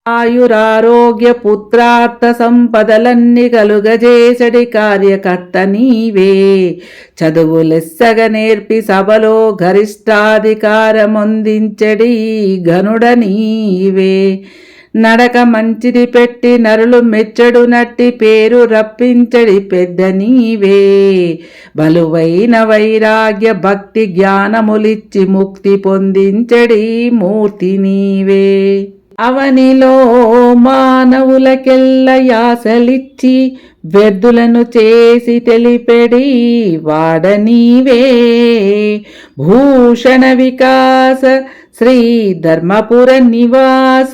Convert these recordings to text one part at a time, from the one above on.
ఆయురారోగ్య పుత్రార్థ సంపదలన్నీ కలుగజేసడి కార్యకర్త నీవే. చదువులెస్సగ నేర్పి సభలో గరిష్టాధికారమొందించడి ఘనుడ నీవే. నడక మంచిది పెట్టి నరులు మెచ్చడు నట్టి పేరు రప్పించడి పెద్ద నీవే. బలువైన వైరాగ్య భక్తి జ్ఞానములిచ్చి ముక్తి పొందించడి మూర్తి నీవే. అవనిలో మానవులకెల్ల యాసలిచ్చి వ్యర్థులను చేసి తెలిపెడి వాడనీవే. భూషణ వికాస శ్రీ ధర్మపుర నివాస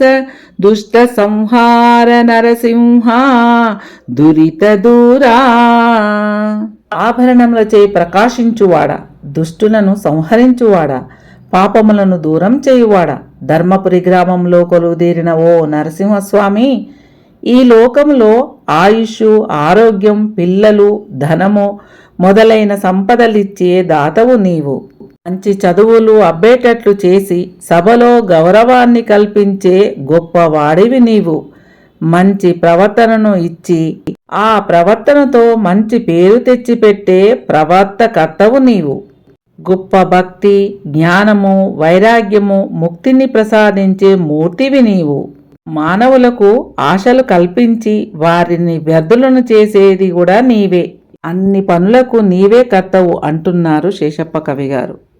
దుష్ట సంహార నరసింహ దురిత దూరా. ఆభరణములచే ప్రకాశించువాడా, దుష్టులను సంహరించువాడా, పాపములను దూరం చేయువాడా, ధర్మపురి గ్రామంలో కొలువుదీరిన ఓ నరసింహస్వామి, ఈ లోకంలో ఆయుష్, ఆరోగ్యం, పిల్లలు, ధనము మొదలైన సంపదలిచ్చే దాతవు నీవు. మంచి చదువులు అబ్బేటట్లు చేసి సభలో గౌరవాన్ని కల్పించే గొప్పవాడివి నీవు. మంచి ప్రవర్తనను ఇచ్చి ఆ ప్రవర్తనతో మంచి పేరు తెచ్చిపెట్టే ప్రవర్తకర్తవు నీవు. గొప్ప భక్తి, జ్ఞానము, వైరాగ్యము, ముక్తిని ప్రసాదించే మూర్తివి నీవు. మానవులకు ఆశలు కల్పించి వారిని వ్యర్థులను చేసేది కూడా నీవే. అన్ని పనులకు నీవే కర్తవు అంటున్నారు శేషప్ప కవి గారు.